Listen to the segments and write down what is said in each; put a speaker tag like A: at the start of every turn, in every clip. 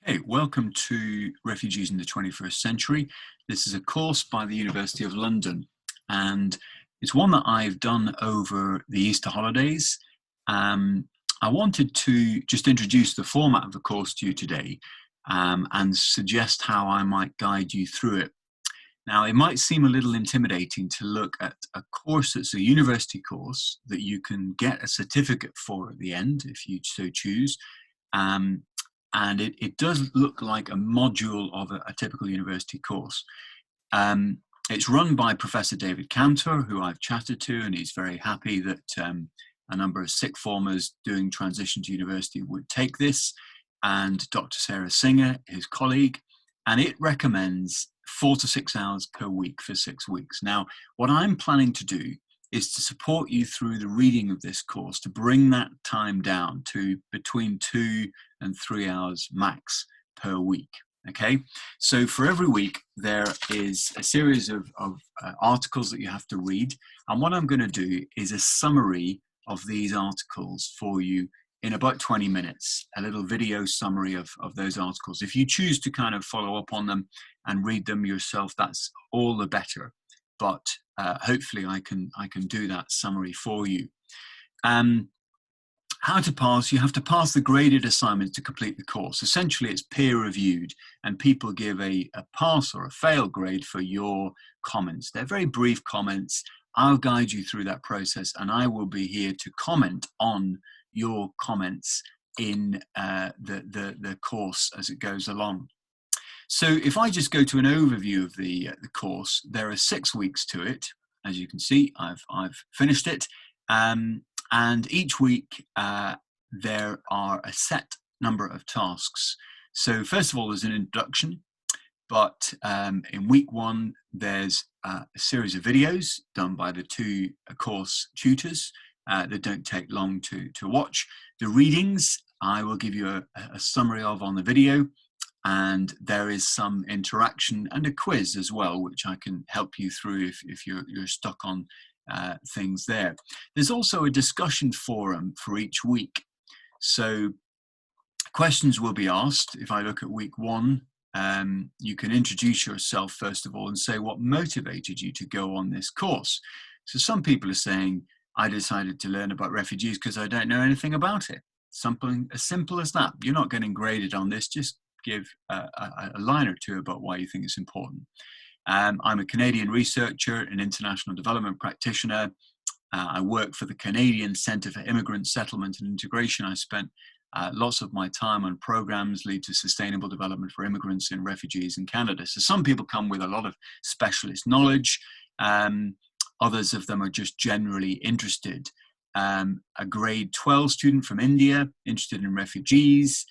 A: Hey, welcome to Refugees in the 21st Century. This is a course by the University of London, and it's one that I've done over the Easter holidays. I wanted to just introduce the format of the course to you today, and suggest how I might guide you through it. Now, it might seem a little intimidating to look at a course that's a university course that you can get a certificate for at the end, if you so choose. Um, and it does look like a module of a typical university course. Um, it's run by Professor David Cantor, who I've chatted to, and he's very happy that a number of sixth formers doing transition to university would take this, and Dr. Sarah Singer, his colleague, and it recommends 4 to 6 hours per week for 6 weeks. Now, what I'm planning to do is to support you through the reading of this course to bring that time down to between 2 and 3 hours max per week. Okay, so for every week there is a series of articles that you have to read, and what I'm going to do is a summary of these articles for you in about 20 minutes, a little video summary of those articles. If you choose to kind of follow up on them and read them yourself, that's all the better. But hopefully I can do that summary for you. How to pass? You have to pass the graded assignment to complete the course. Essentially, it's peer reviewed, and people give a pass or a fail grade for your comments. They're very brief comments. I'll guide you through that process, and I will be here to comment on your comments in the course as it goes along. So if I just go to an overview of the course, there are 6 weeks to it. As you can see, I've finished it. And each week there are a set number of tasks. So first of all, there's an introduction, but in week 1, there's a series of videos done by the 2 course tutors that don't take long to watch. The readings, I will give you a summary of on the video, and there is some interaction and a quiz as well, which I can help you through if you're stuck on things there. There's also a discussion forum for each week. So questions will be asked. If I look at week 1, you can introduce yourself first of all and say what motivated you to go on this course. So some people are saying, I decided to learn about refugees because I don't know anything about it. Something as simple as that. You're not getting graded on this, just give a line or two about why you think it's important. I'm a Canadian researcher, an international development practitioner. I work for the Canadian Centre for Immigrant Settlement and Integration. I spent lots of my time on programs lead to sustainable development for immigrants and refugees in Canada. So some people come with a lot of specialist knowledge. Others of them are just generally interested. A grade 12 student from India, interested in refugees.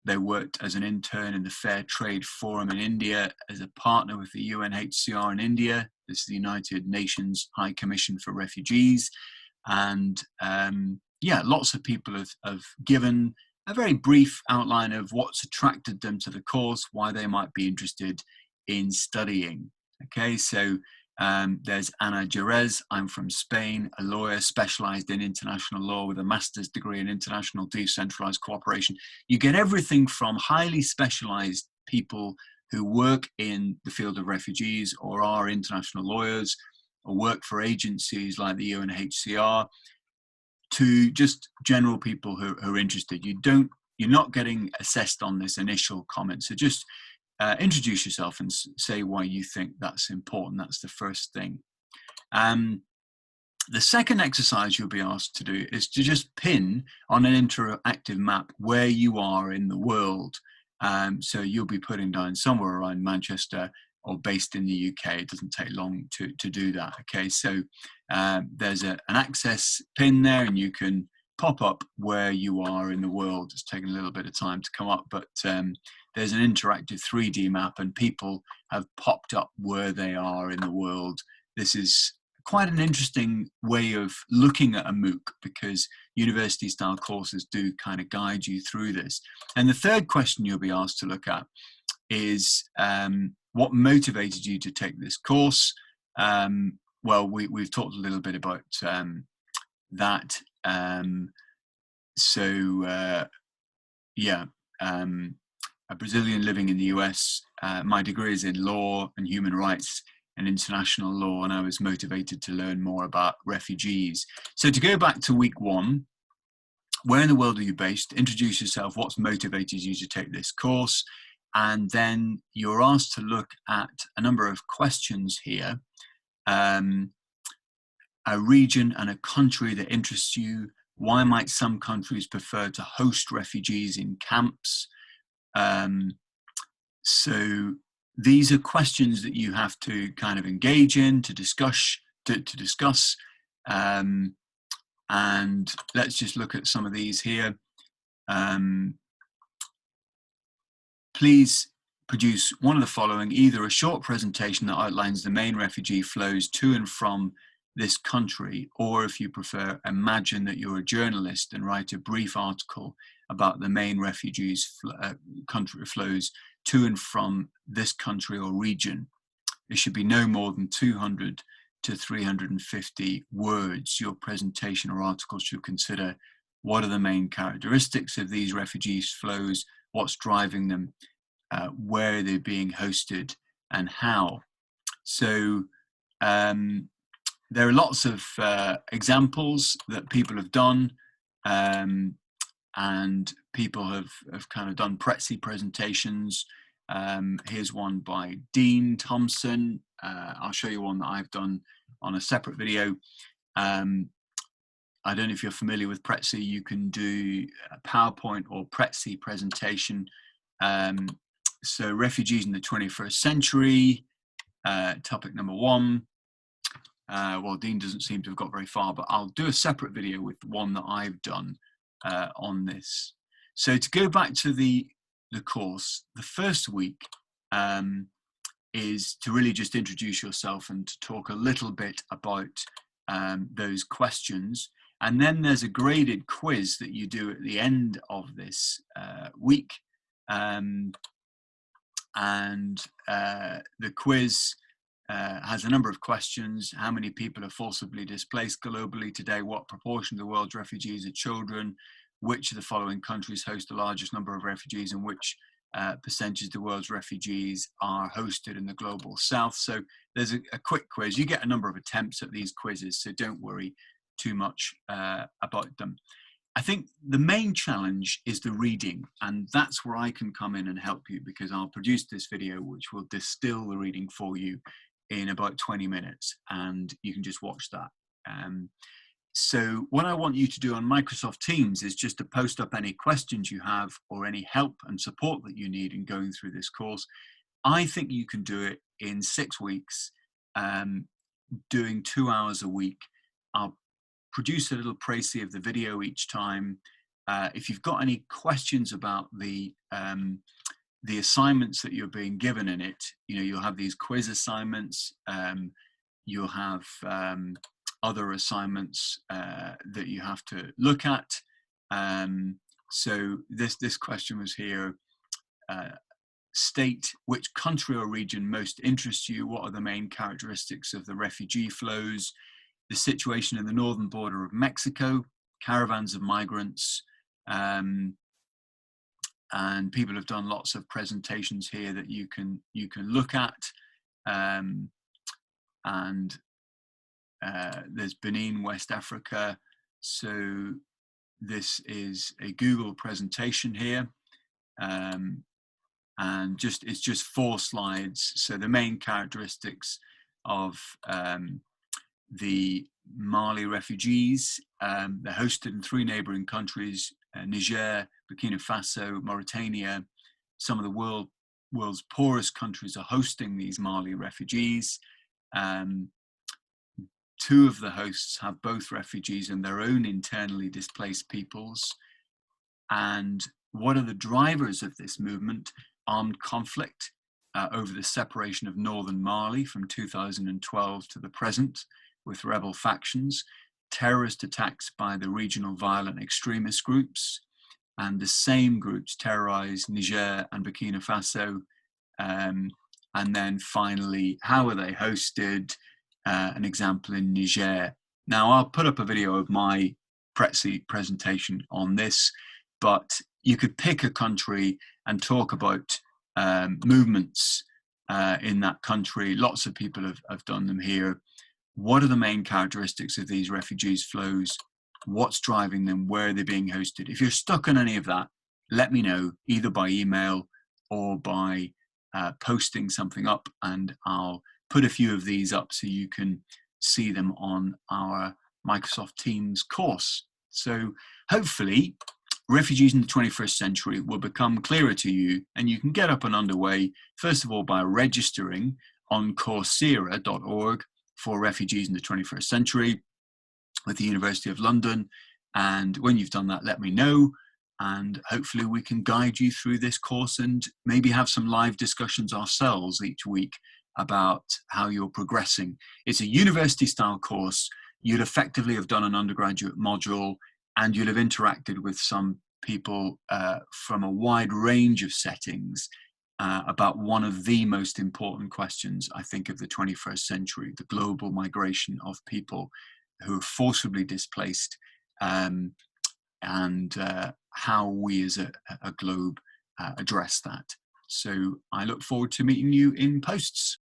A: They worked as an intern in the Fair Trade Forum in India, as a partner with the UNHCR in India. This is the United Nations High Commission for Refugees. And yeah, lots of people have given a very brief outline of what's attracted them to the course, why they might be interested in studying. Okay, so there's Ana Jerez. I'm from Spain, a lawyer specialized in international law with a master's degree in international decentralized cooperation. You get everything from highly specialized people who work in the field of refugees or are international lawyers or work for agencies like the UNHCR to just general people who are interested. You're not getting assessed on this initial comment. So just introduce yourself and say why you think that's important. That's the first thing. The second exercise you'll be asked to do is to just pin on an interactive map where you are in the world. So you'll be putting down somewhere around Manchester or based in the UK. It doesn't take long to do that. Okay, so there's an access pin there, and you can pop up where you are in the world. It's taken a little bit of time to come up, but there's an interactive 3D map, and people have popped up where they are in the world. This is quite an interesting way of looking at a MOOC, because university style courses do kind of guide you through this. And the third question you'll be asked to look at is what motivated you to take this course? Well, we've talked a little bit about that. Yeah, a Brazilian living in the US. My degree is in law and human rights and international law, and I was motivated to learn more about refugees. So to go back to week 1, where in the world are you based? Introduce yourself, what's motivated you to take this course? And then you're asked to look at a number of questions here. A region and a country that interests you. Why might some countries prefer to host refugees in camps? So these are questions that you have to kind of engage in, to discuss. And let's just look at some of these here. Please produce one of the following: either a short presentation that outlines the main refugee flows to and from this country, or if you prefer, imagine that you're a journalist and write a brief article about the main refugees country flows to and from this country or region. It should be no more than 200 to 350 words. Your presentation or article should consider what are the main characteristics of these refugees flows, what's driving them, where they're being hosted, and how. So there are lots of examples that people have done, and people have kind of done Prezi presentations. Here's one by Dean Thompson. I'll show you one that I've done on a separate video. I don't know if you're familiar with Prezi. You can do a PowerPoint or Prezi presentation. So refugees in the 21st century, topic number 1. Well, Dean doesn't seem to have got very far, but I'll do a separate video with one that I've done on this. So to go back to the course, the first week is to really just introduce yourself and to talk a little bit about those questions. And then there's a graded quiz that you do at the end of this week. And the quiz has a number of questions. How many people are forcibly displaced globally today? What proportion of the world's refugees are children? Which of the following countries host the largest number of refugees, and which percentage of the world's refugees are hosted in the global south? So there's a quick quiz. You get a number of attempts at these quizzes, so don't worry too much about them. I think the main challenge is the reading, and that's where I can come in and help you, because I'll produce this video which will distill the reading for you in about 20 minutes, and you can just watch that. So what I want you to do on Microsoft Teams is just to post up any questions you have or any help and support that you need in going through this course. I think you can do it in 6 weeks, doing 2 hours a week. I'll produce a little précis of the video each time. If you've got any questions about the assignments that you're being given in it, you know, you'll have these quiz assignments, you'll have other assignments that you have to look at. So this question was here. State which country or region most interests you. What are the main characteristics of the refugee flows? The situation in the northern border of Mexico, caravans of migrants, and people have done lots of presentations here that you can look at. There's Benin, West Africa. So this is a Google presentation here, and it's just 4 slides. So the main characteristics of the Mali refugees, they're hosted in 3 neighboring countries: Niger, Burkina Faso, Mauritania. Some of the world's poorest countries are hosting these Mali refugees. 2 of the hosts have both refugees and their own internally displaced peoples. And what are the drivers of this movement? Armed conflict over the separation of northern Mali from 2012 to the present, with rebel factions, terrorist attacks by the regional violent extremist groups, and the same groups terrorize Niger and Burkina Faso. And then finally, how are they hosted? An example in Niger. Now, I'll put up a video of my Prezi presentation on this, but you could pick a country and talk about movements in that country. Lots of people have done them here. What are the main characteristics of these refugees flows? What's driving them? Where are they being hosted? If you're stuck on any of that, let me know, either by email or by posting something up, and I'll put a few of these up so you can see them on our Microsoft Teams course. So hopefully refugees in the 21st century will become clearer to you, and you can get up and underway, first of all, by registering on coursera.org for refugees in the 21st century with the University of London. And when you've done that, let me know, and hopefully we can guide you through this course and maybe have some live discussions ourselves each week about how you're progressing. It's a university style course. You'd effectively have done an undergraduate module, and you'll have interacted with some people from a wide range of settings about one of the most important questions, I think, of the 21st century, the global migration of people who are forcibly displaced, and how we as a globe address that. So I look forward to meeting you in posts.